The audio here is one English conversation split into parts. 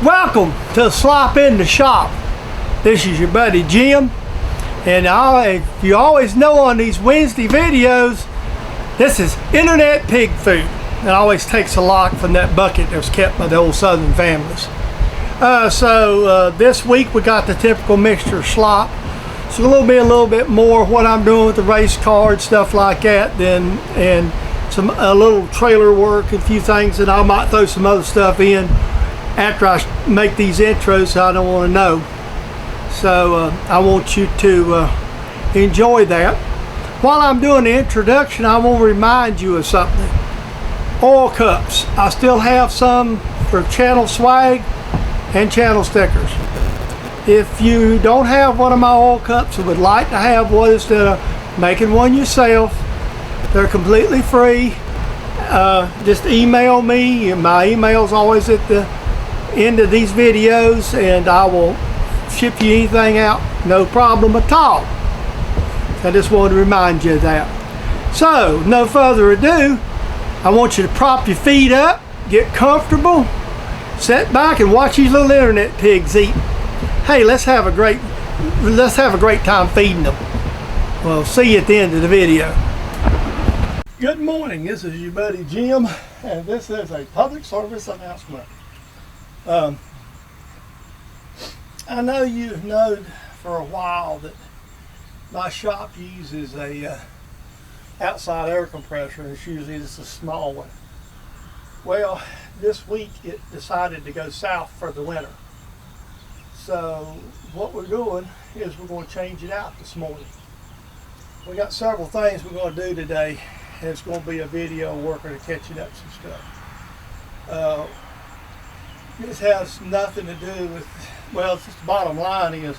Welcome to Slop In the shop. This is your buddy Jim, and if you always know on these Wednesday videos, this is internet pig food. It always takes a lot from that bucket that was kept by the old southern families. This week we got the typical mixture of slop. So a little bit more what I'm doing with the race card, stuff like that, and a little trailer work, a few things, and I might throw some other stuff in after I make these intros, so I don't want to know. So I want you to enjoy that. While I'm doing the introduction, I want to remind you of something. Oil cups. I still have some for channel swag and channel stickers. If you don't have one of my oil cups and would like to have one instead of making one yourself, they're completely free. Just email me. My email's always at the end of these videos, and I will ship you anything out, no problem at all. I just wanted to remind you of that. So, no further ado, I want you to prop your feet up, get comfortable, sit back and watch these little internet pigs eat. Hey, let's have a great time feeding them. We'll see you at the end of the video. Good morning, this is your buddy Jim, and this is a public service announcement. I know you've known for a while that my shop uses a outside air compressor, and it's usually just a small one. Well, this week it decided to go south for the winter. So what we're doing is we're going to change it out this morning. We got several things we're going to do today, and it's going to be a video working to catching up some stuff. This has nothing to do with, well, just the bottom line is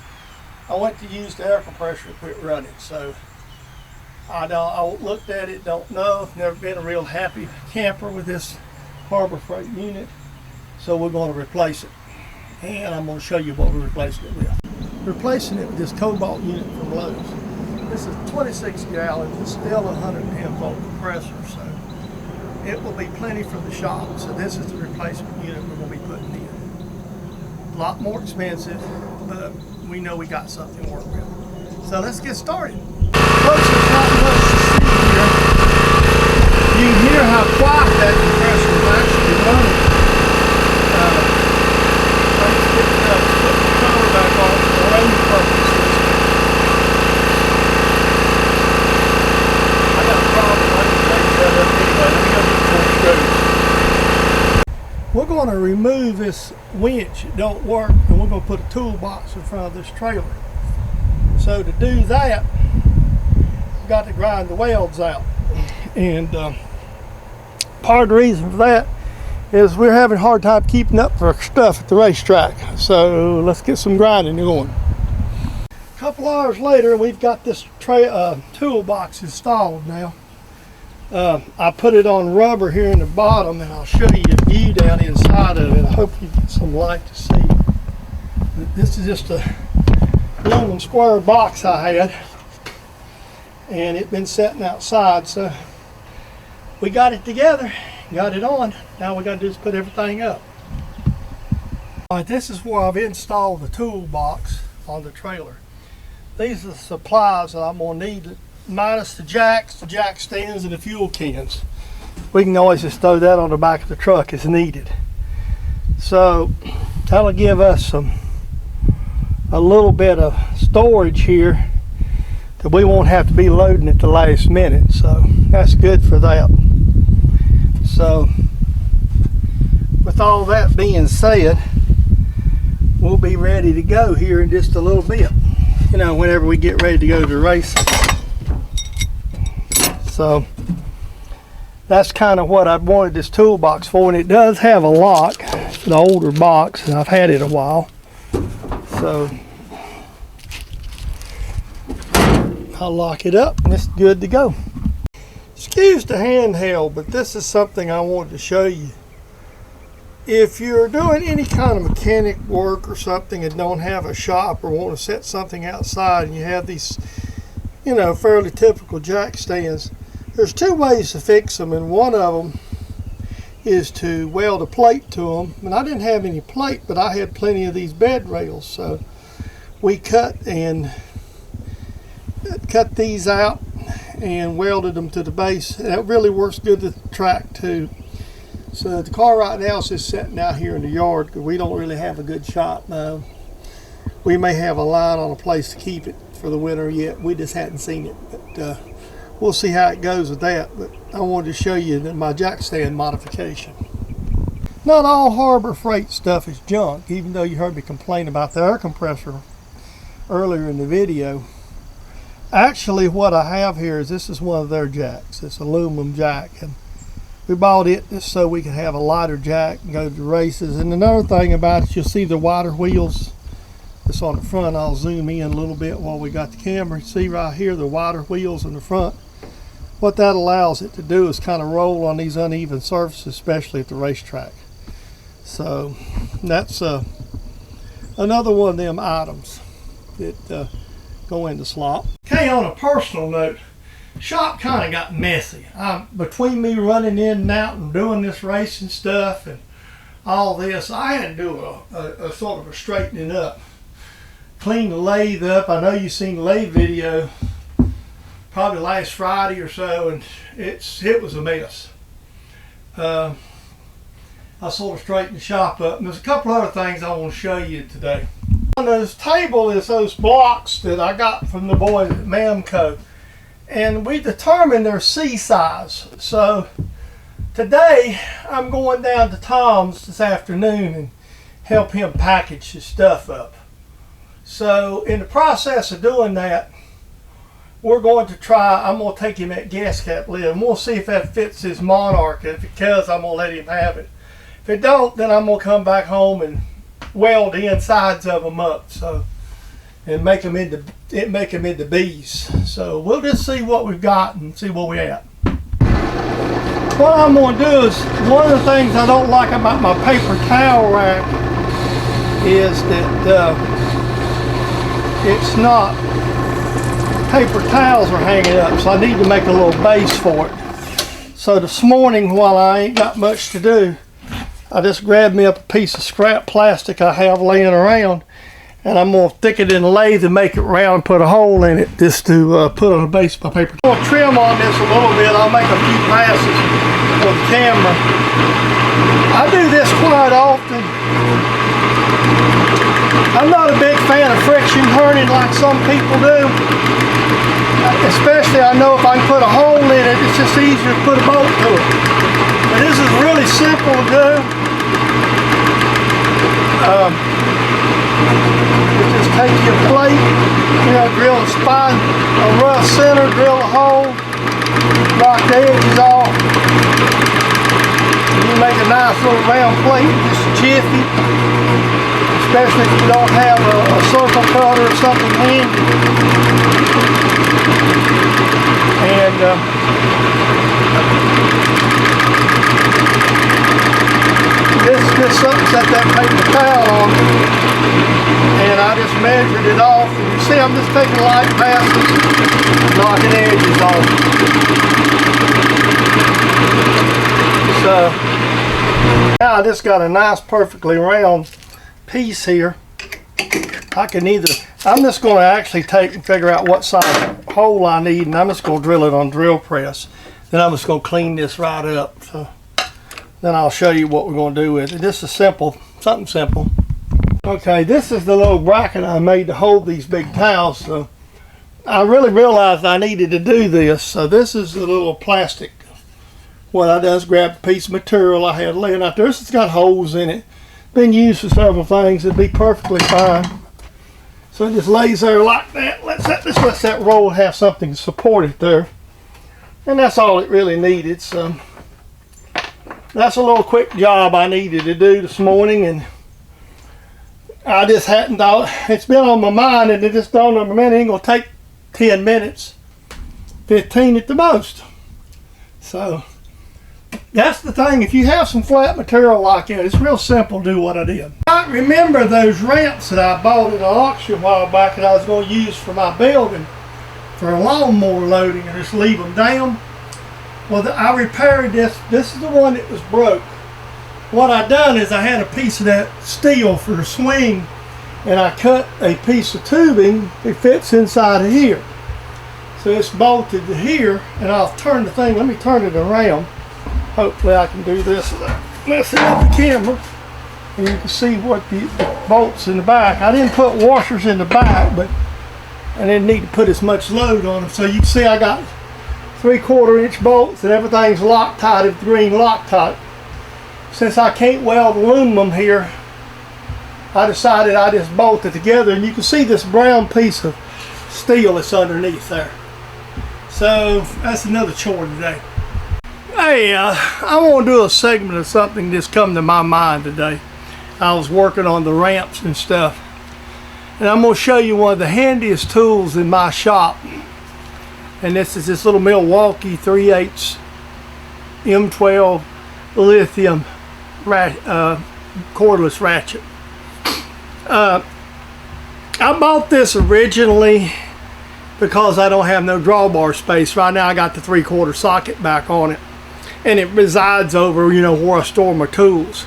I went to use the air compressor to quit running. So I looked at it, don't know, never been a real happy camper with this Harbor Freight unit. So we're going to replace it. And I'm going to show you what we're replacing it with. Replacing it with this Cobalt unit from Lowe's. This is 26 gallons, it's still a 110 volt compressor, so it will be plenty for the shop. So this is the replacement unit we're going to be putting in. A lot more expensive, but we know we got something to work with. So let's get started. Folks, there's not much to see here. You can hear how quiet that compressor is actually running. Put the cover back on for rain purposes. I got a problem. I can take that up anyway. Let me go get 4 screws. We're going to remove this winch. It don't work, and we're going to put a toolbox in front of this trailer. So to do that, we've got to grind the welds out. And part of the reason for that is we're having a hard time keeping up for stuff at the racetrack. So let's get some grinding going. A couple hours later, we've got this toolbox installed now. I put it on rubber here in the bottom, and I'll show you a view down inside of it. I hope you get some light to see. This is just a aluminum square box I had, and it's been sitting outside. So we got it together. Got it on. Now we got to do is put everything up. Alright, this is where I've installed the toolbox on the trailer. These are the supplies that I'm going to need, minus the jack stands, and the fuel cans. We can always just throw that on the back of the truck as needed. So that'll give us a little bit of storage here that we won't have to be loading at the last minute. So that's good for that. So with all that being said, we'll be ready to go here in just a little bit, you know, whenever we get ready to go to the races. So that's kind of what I wanted this toolbox for, and it does have a lock. It's an older box, and I've had it a while. So I'll lock it up, and it's good to go. Excuse the handheld, but this is something I wanted to show you. If you're doing any kind of mechanic work or something and don't have a shop or want to set something outside, and you have these, you know, fairly typical jack stands, there's 2 ways to fix them, and one of them is to weld a plate to them. And I didn't have any plate, but I had plenty of these bed rails, so we cut these out and welded them to the base. And that really works good to the track too. So the car right now is just sitting out here in the yard because we don't really have a good shop now. We may have a line on a place to keep it for the winter yet. We just hadn't seen it, but we'll see how it goes with that. But I wanted to show you that my jack stand modification. Not all Harbor Freight stuff is junk, even though you heard me complain about the air compressor earlier in the video. Actually, what I have here is this is one of their jacks. It's aluminum jack, and we bought it just so we could have a lighter jack and go to the races. And another thing about it, you'll see the wider wheels that's on the front. I'll zoom in a little bit while we got the camera. See right here the wider wheels in the front. What that allows it to do is kind of roll on these uneven surfaces, especially at the racetrack. So that's another one of them items that go into Slop. Okay, on a personal note, shop kind of got messy. Between me running in and out and doing this racing stuff and all this, I had to do a sort of a straightening up. Clean the lathe up. I know you've seen the lathe video probably last Friday or so, and it was a mess. I sort of straightened the shop up, and there's a couple other things I want to show you today. On this table is those blocks that I got from the boys at Mamco, and we determined they're C size. So today I'm going down to Tom's this afternoon and help him package his stuff up. So in the process of doing that, we're going to try, I'm going to take him that gas cap lid and we'll see if that fits his Monarch. If it does, I'm going to let him have it. If it don't, then I'm going to come back home and weld the insides of them up, so, and make them into B's. So we'll just see what we've got and see where we're at. What I'm going to do is, one of the things I don't like about my paper towel rack is that it's not, paper towels are hanging up, so I need to make a little base for it. So this morning, while I ain't got much to do, I just grabbed me up a piece of scrap plastic I have laying around, and I'm going to thick it in the lathe and make it round and put a hole in it just to put on the base of my paper. I'm going to trim on this a little bit. I'll make a few passes for the camera. I do this quite often. I'm not a big fan of friction turning like some people do. Especially, I know if I can put a hole in it, it's just easier to put a bolt to it. But this is really simple to do. You just take your plate, drill a spot, a rough center, drill a hole, knock the edges off. And you make a nice little round plate, just jiffy. Especially if you don't have a circle cutter or something handy. And this something set that paper towel on, and I just measured it off. And you see, I'm just taking light passes, knocking edges off. So now I just got a nice, perfectly round piece here. I'm just going to actually take and figure out what size hole I need, and I'm just going to drill it on drill press. Then I'm just going to clean this right up. So then I'll show you what we're going to do with it. This is simple, something simple. Okay, this is the little bracket I made to hold these big towels. So I really realized I needed to do this. So this is the little plastic. What I done is grabbed a piece of material I had laying out there. This has got holes in it. Been used for several things. It'd be perfectly fine. So it just lays there like that. Let's that roll have something to support it there. And that's all it really needed. So that's a little quick job I needed to do this morning, and I just hadn't thought, it's been on my mind, and it just dawned on me, it ain't gonna take 10 minutes, 15 at the most. So that's the thing, if you have some flat material like that, it's real simple to do what I did. I remember those ramps that I bought at an auction a while back that I was going to use for my building for a lawnmower loading and just leave them down. Well, I repaired this. This is the one that was broke. what I done is I had a piece of that steel for the swing, and I cut a piece of tubing that fits inside of here. So it's bolted to here, and I'll turn the thing, let me turn it around. Hopefully I can do this without messing up the camera. And you can see what the bolts in the back. I didn't put washers in the back, but I didn't need to put as much load on them. So you can see I got 3/4 inch bolts and everything's Loctite, with green Loctite. Since I can't weld aluminum here, I decided I just bolt it together, and you can see this brown piece of steel that's underneath there. So that's another chore today. Hey, I want to do a segment of something that's come to my mind today. I was working on the ramps and stuff, and I'm going to show you one of the handiest tools in my shop. And this is this little Milwaukee 3/8 M12 lithium cordless ratchet. I bought this originally because I don't have no drawbar space. Right now I got the 3/4 socket back on it, and it resides over, you know, where I store my tools.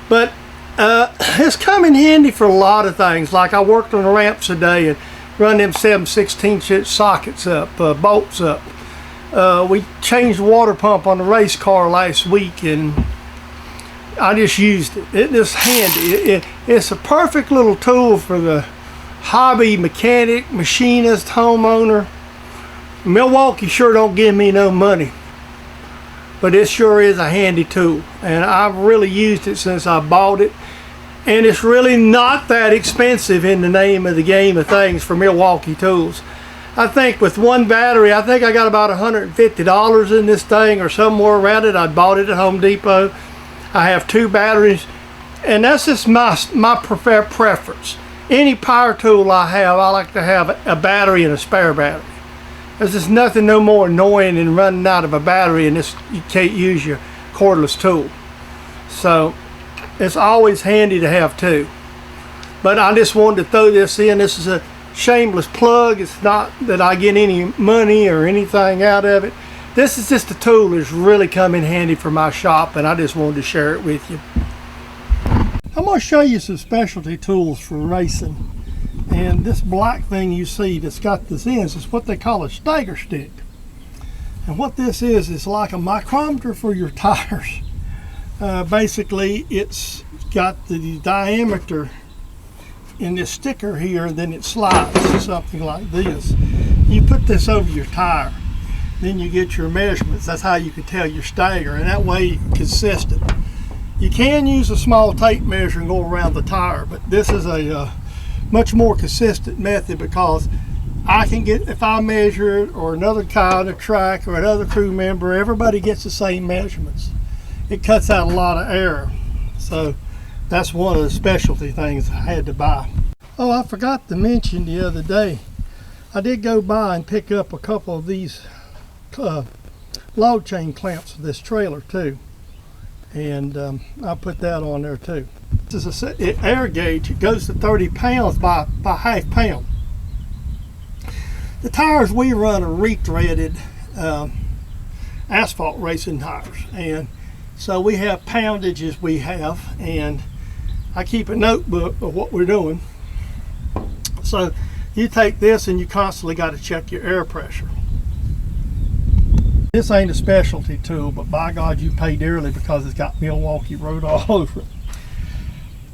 But it's come in handy for a lot of things. Like I worked on the ramps today and run them 7/16 inch sockets up, bolts up. We changed the water pump on the race car last week, and I just used it. It's just handy. It's a perfect little tool for the hobby mechanic, machinist, homeowner. Milwaukee sure don't give me no money, but it sure is a handy tool, and I've really used it since I bought it. And it's really not that expensive in the name of the game of things for Milwaukee tools. I think with one battery, I think I got about $150 in this thing or somewhere around it. I bought it at Home Depot. I have 2 batteries, and that's just my preference. Any power tool I have, I like to have a battery and a spare battery. There's just nothing no more annoying than running out of a battery and you can't use your cordless tool. So it's always handy to have 2. But I just wanted to throw this in. This is a shameless plug. It's not that I get any money or anything out of it. This is just a tool that's really come in handy for my shop, and I just wanted to share it with you. I'm going to show you some specialty tools for racing. And this black thing you see that's got this ends is what they call a stagger stick. And what this is like a micrometer for your tires. Basically, it's got the diameter in this sticker here, and then it slides something like this. You put this over your tire, then you get your measurements. That's how you can tell your stagger, and that way consistent. You can use a small tape measure and go around the tire, but this is a much more consistent method, because I can get, if I measure it, or another guy on the track, or another crew member, everybody gets the same measurements. It cuts out a lot of error. So that's one of the specialty things I had to buy. Oh, I forgot to mention the other day, I did go by and pick up a couple of these log chain clamps for this trailer too. And I put that on there too. This is an air gauge. It goes to 30 pounds by half pound. The tires we run are re-threaded asphalt racing tires, and so we have poundages we have, and I keep a notebook of what we're doing. So you take this and you constantly got to check your air pressure. This ain't a specialty tool, but by God, you pay dearly because it's got Milwaukee wrote all over it.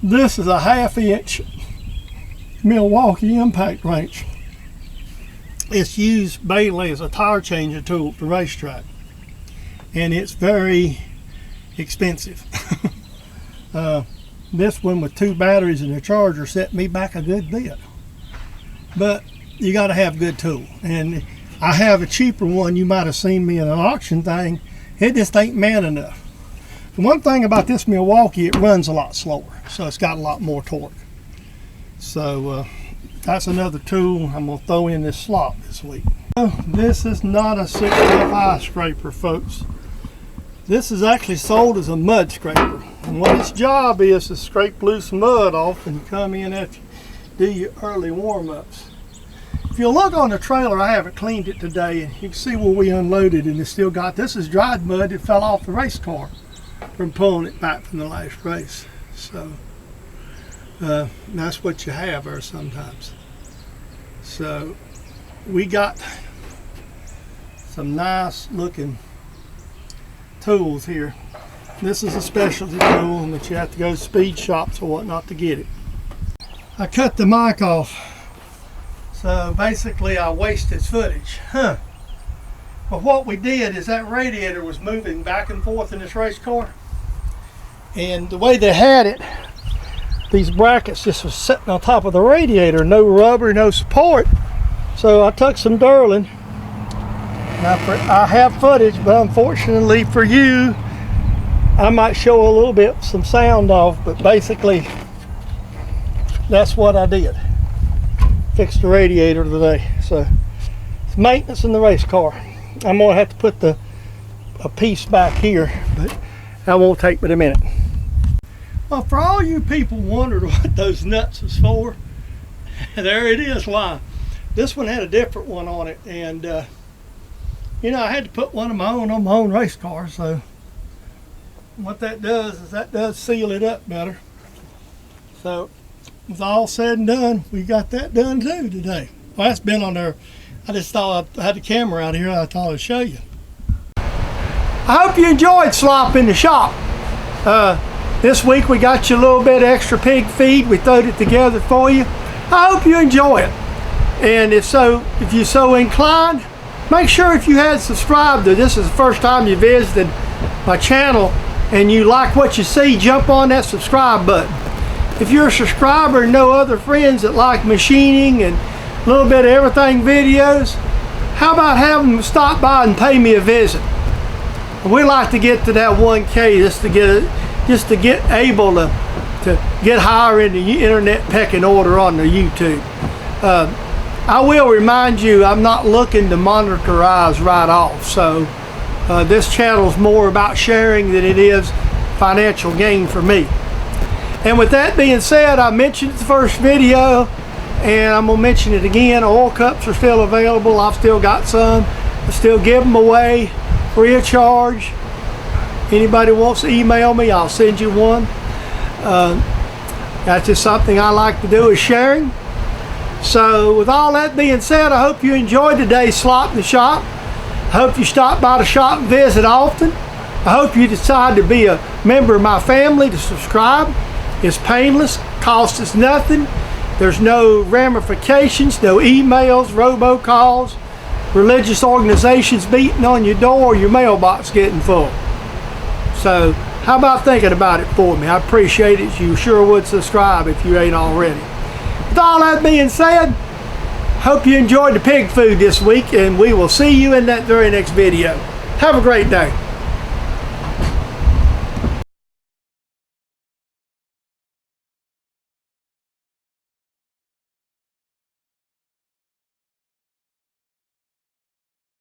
This is a 1/2 inch Milwaukee impact wrench. It's used mainly as a tire changer tool at the racetrack, and it's very expensive. This one with 2 batteries and a charger set me back a good bit, but you got to have a good tool. And I have a cheaper one. You might have seen me in an auction thing. It just ain't man enough. The one thing about this Milwaukee, it runs a lot slower, so it's got a lot more torque. So that's another tool I'm going to throw in this slop this week. This is not a 6F scraper, folks. This is actually sold as a mud scraper, and what its job is to scrape loose mud off and come in after you do your early warm-ups. If you look on the trailer, I haven't cleaned it today, and you can see where we unloaded, and it's still got, this is dried mud that fell off the race car from pulling it back from the last race. So that's what you have there sometimes. So we got some nice looking tools here. This is a specialty tool, but you have to go to speed shops or whatnot to get it. I cut the mic off, so basically I wasted footage. But what we did is that radiator was moving back and forth in this race car, and the way they had it, these brackets just was sitting on top of the radiator, no rubber, no support. So I took some Durlin. Now I have footage, but unfortunately for you, I might show a little bit some sound off, but basically that's what I did. Fixed the radiator today. So it's maintenance in the race car. I'm gonna have to put a piece back here, but that won't take but a minute. Well, for all you people wondered what those nuts was for, there it is why. This one had a different one on it, and you know, I had to put one of my own on my own race car, so what that does is that does seal it up better. So with all said and done, we got that done too today. Well, that's been on there. I just thought I had the camera out here. I thought I'd show you. I hope you enjoyed Slop in the Shop. This week we got you a little bit extra pig feed. We throwed it together for you. I hope you enjoy it. And if you're so inclined, make sure if you had subscribed to this is the first time you visited my channel and you like what you see, jump on that subscribe button. If you're a subscriber and know other friends that like machining and a little bit of everything videos, how about having them stop by and pay me a visit? We like to get to that 1K just to get able to get higher in the internet pecking order on the YouTube. I will remind you, I'm not looking to monetize right off, so this channel is more about sharing than it is financial gain for me. And with that being said, I mentioned the first video, and I'm gonna mention it again. Oil cups are still available. I've still got some. I still give them away free of charge. Anybody wants to email me, I'll send you one. That's just something I like to do, is sharing. So with all that being said, I hope you enjoyed today's Slop in the Shop. I hope you stop by the shop and visit often. I hope you decide to be a member of my family, to subscribe. It's painless, costs us nothing. There's no ramifications, no emails, robocalls, religious organizations beating on your door, or your mailbox getting full. So how about thinking about it for me? I appreciate it. You sure would subscribe if you ain't already. With all that being said, hope you enjoyed the pig food this week, and we will see you in that very next video. Have a great day.